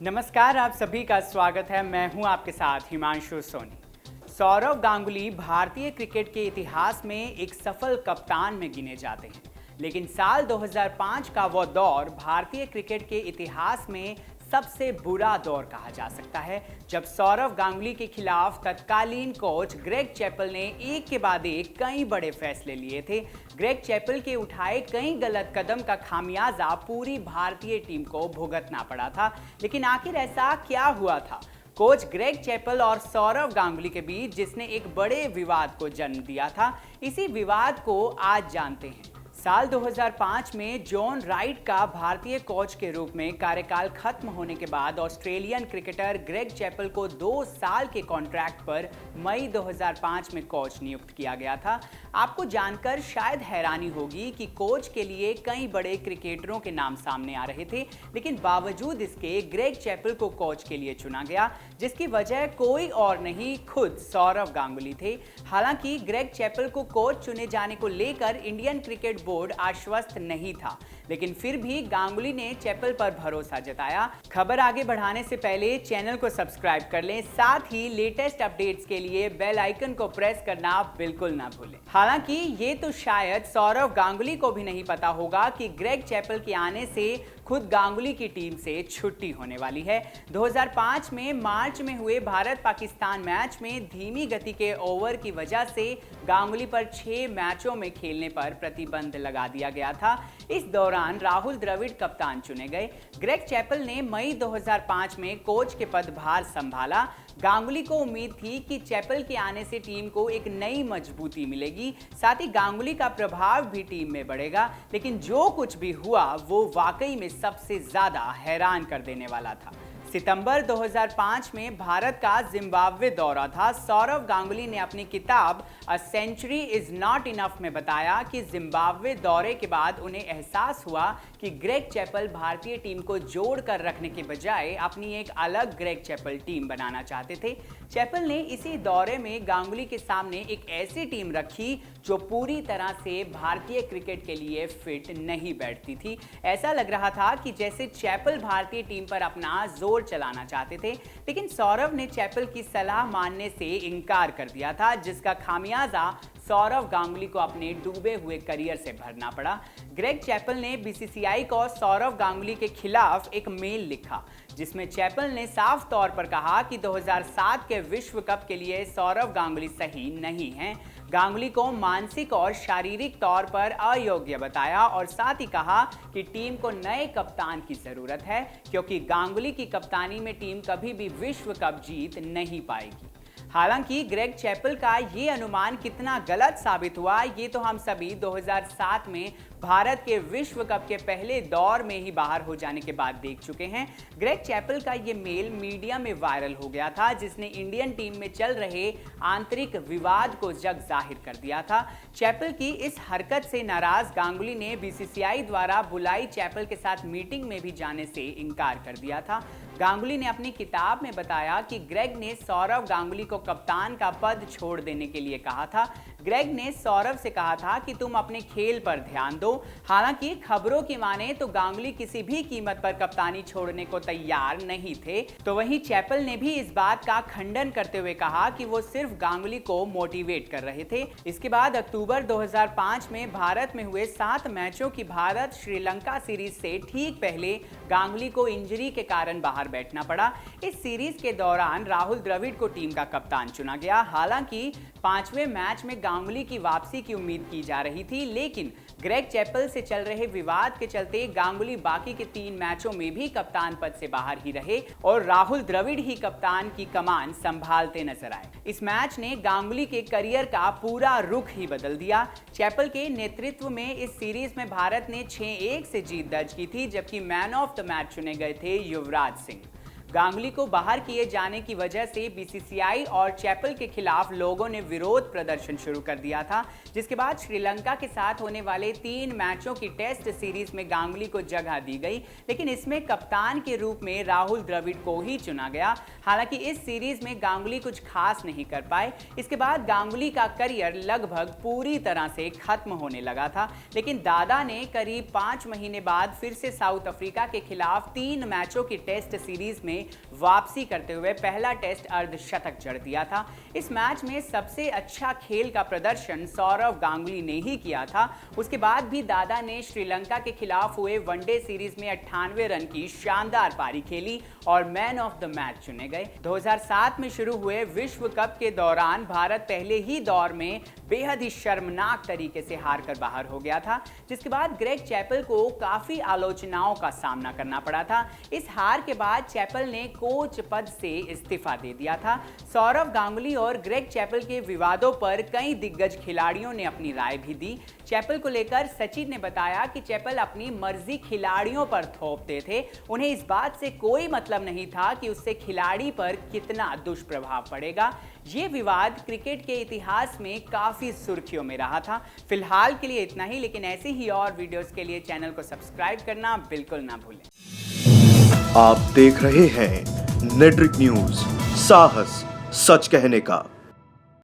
नमस्कार, आप सभी का स्वागत है। मैं हूं आपके साथ हिमांशु सोनी। सौरव गांगुली भारतीय क्रिकेट के इतिहास में एक सफल कप्तान में गिने जाते हैं, लेकिन साल 2005 का वो दौर भारतीय क्रिकेट के इतिहास में सबसे बुरा दौर कहा जा सकता है, जब सौरव गांगुली के खिलाफ तत्कालीन कोच ग्रेग चैपल ने एक के बाद एक कई बड़े फैसले लिए थे। ग्रेग चैपल के उठाए कई गलत कदम का खामियाजा पूरी भारतीय टीम को भुगतना पड़ा था। लेकिन आखिर ऐसा क्या हुआ था कोच ग्रेग चैपल और सौरव गांगुली के बीच, जिसने एक बड़े विवाद को जन्म दिया था? इसी विवाद को आज जानते हैं। साल 2005 में जॉन राइट का भारतीय कोच के रूप में कार्यकाल खत्म होने के बाद ऑस्ट्रेलियन क्रिकेटर ग्रेग चैपल को 2 साल के कॉन्ट्रैक्ट पर मई 2005 में कोच नियुक्त किया गया था। आपको जानकर शायद हैरानी होगी कि कोच के लिए कई बड़े क्रिकेटरों के नाम सामने आ रहे थे, लेकिन बावजूद इसके ग्रेग चैपल को कोच के लिए चुना गया, जिसकी वजह कोई और नहीं, खुद सौरव गांगुली थे। हालांकि ग्रेग चैपल को कोच चुने जाने को लेकर इंडियन क्रिकेट बोर्ड आश्वस्त नहीं था, लेकिन फिर भी गांगुली ने चैपल पर भरोसा जताया। खबर आगे बढ़ाने से पहले चैनल को सब्सक्राइब कर लें, साथ ही लेटेस्ट अपडेट्स के लिए बेल आइकन को प्रेस करना बिल्कुल ना भूलें। हालांकि ये तो शायद सौरव गांगुली को भी नहीं पता होगा कि ग्रेग चैपल के आने से खुद गांगुली की टीम से छुट्टी होने वाली है। 2005 में मार्च में हुए भारत पाकिस्तान मैच में धीमी गति के ओवर की वजह से गांगुली पर 6 मैचों में खेलने पर प्रतिबंध लगा दिया गया था। इस दौरान राहुल द्रविड़ कप्तान चुने गए। ग्रेग चैपल ने मई 2005 में कोच के पदभार संभाला। गांगुली को उम्मीद थी कि चैपल के आने से टीम को एक नई मजबूती मिलेगी, साथ ही गांगुली का प्रभाव भी टीम में बढ़ेगा। लेकिन जो कुछ भी हुआ वो वाकई में सबसे ज्यादा हैरान कर देने वाला था। सितंबर 2005 में भारत का जिम्बाब्वे दौरा था। सौरव गांगुली ने अपनी किताब a century is not enough में बताया कि जिम्बाब्वे दौरे के बाद उन्हें एहसास हुआ कि ग्रेग चैपल भारतीय टीम को जोड़ कर रखने के बजाय अपनी एक अलग ग्रेग चैपल टीम बनाना चाहते थे। चैपल ने इसी दौरे में गांगुली के सामने एक ऐसी टीम रखी जो पूरी तरह से भारतीय क्रिकेट के लिए फिट नहीं बैठती थी। ऐसा लग रहा था कि जैसे चैपल भारतीय टीम पर अपना जोर चलाना चाहते थे, लेकिन सौरव ने चैपल की सलाह मानने से इनकार कर दिया था, जिसका खामियाजा सौरव गांगुली को अपने डूबे हुए करियर से भरना पड़ा। ग्रेग चैपल ने बीसीसीआई को सौरव गांगुली के खिलाफ एक मेल लिखा, जिसमें चैपल ने साफ तौर पर कहा कि 2007 के विश्व कप के लिए सौरव गांगुली सही नहीं हैं। गांगुली को मानसिक और शारीरिक तौर पर अयोग्य बताया और साथ ही कहा कि टीम को नए कप्तान की जरूरत है, क्योंकि गांगुली की कप्तानी में टीम कभी भी विश्व कप जीत नहीं पाएगी। हालांकि ग्रेग चैपल का ये अनुमान कितना गलत साबित हुआ, ये तो हम सभी 2007 में भारत के विश्व कप के पहले दौर में ही बाहर हो जाने के बाद देख चुके हैं। ग्रेग चैपल का ये मेल मीडिया में वायरल हो गया था, जिसने इंडियन टीम में चल रहे आंतरिक विवाद को जग जाहिर कर दिया था। चैपल की इस हरकत से नाराज गांगुली ने बीसीसीआई द्वारा बुलाई चैपल के साथ मीटिंग में भी जाने से इनकार कर दिया था। गांगुली ने अपनी किताब में बताया कि ग्रेग ने सौरव गांगुली को कप्तान का पद छोड़ देने के लिए कहा था। ग्रेग ने सौरव से कहा था कि तुम अपने खेल पर ध्यान दो। हालांकि खबरों की माने तो गांगुली किसी भी कीमत पर कप्तानी छोड़ने को तैयार नहीं थे। तो वहीं चैपल ने भी इस बात का खंडन करते हुए कहा कि वो सिर्फ गांगुली को मोटिवेट कर रहे थे। इसके बाद अक्टूबर 2005 में भारत में हुए 7 मैचों की भारत श्रीलंका सीरीज से ठीक पहले गांगुली को इंजरी के कारण बाहर बैठना पड़ा। इस सीरीज के दौरान राहुल द्रविड़ को टीम का कप्तान चुना गया। हालांकि 5वें मैच में गांगुली की वापसी की उम्मीद की जा रही थी, लेकिन ग्रेग चैपल से चल रहे विवाद के चलते गांगुली बाकी के 3 मैचों में भी कप्तान पद से बाहर ही रहे और राहुल द्रविड़ ही कप्तान की कमान संभालते नजर आए। इस मैच ने गांगुली के करियर का पूरा रुख ही बदल दिया। चैपल के नेतृत्व में इस सीरीज में भारत ने 6-1 से जीत दर्ज की थी, जबकि मैन ऑफ द मैच चुने गए थे युवराज सिंह। गांगुली को बाहर किए जाने की वजह से बीसीसीआई और चैपल के खिलाफ लोगों ने विरोध प्रदर्शन शुरू कर दिया था, जिसके बाद श्रीलंका के साथ होने वाले 3 मैचों की टेस्ट सीरीज में गांगुली को जगह दी गई, लेकिन इसमें कप्तान के रूप में राहुल द्रविड़ को ही चुना गया। हालांकि इस सीरीज में गांगुली कुछ खास नहीं कर पाए। इसके बाद गांगुली का करियर लगभग पूरी तरह से खत्म होने लगा था, लेकिन दादा ने करीब 5 महीने बाद फिर से साउथ अफ्रीका के खिलाफ 3 मैचों की टेस्ट सीरीज में वापसी करते हुए पहला टेस्ट अर्धशतक जड़ दिया था। इस मैच में सबसे अच्छा खेल का प्रदर्शन सौरव गांगुली ने ही किया था। उसके बाद भी दादा ने श्रीलंका के खिलाफ हुए वनडे सीरीज में 98 रन की शानदार पारी खेली और मैन ऑफ द मैच चुने गए। 2007 में शुरू हुए विश्व कप के दौरान भारत पहले ही दौर में बेहद ही शर्मनाक तरीके से हार कर बाहर हो गया था, जिसके बाद ग्रेग चैपल को काफी आलोचनाओं का सामना करना पड़ा था। इस हार के बाद चैपल ने कोच पद से इस्तीफा दे दिया था। सौरव गांगुली और ग्रेग चैपल के विवादों पर कई दिग्गज खिलाड़ियों ने अपनी राय भी दी। चैपल को लेकर सचिन ने बताया कि चैपल अपनी मर्जी खिलाड़ियों पर थोपते थे, उन्हें इस बात से कोई मतलब नहीं था कि उससे खिलाड़ी पर कितना दुष्प्रभाव पड़ेगा। ये विवाद क्रिकेट के इतिहास में काफी सुर्खियों में रहा था। फिलहाल के लिए इतना ही, लेकिन ऐसे ही और वीडियोस के लिए चैनल को सब्सक्राइब करना बिल्कुल ना भूलें। आप देख रहे हैं नेट्रिक न्यूज, साहस सच कहने का।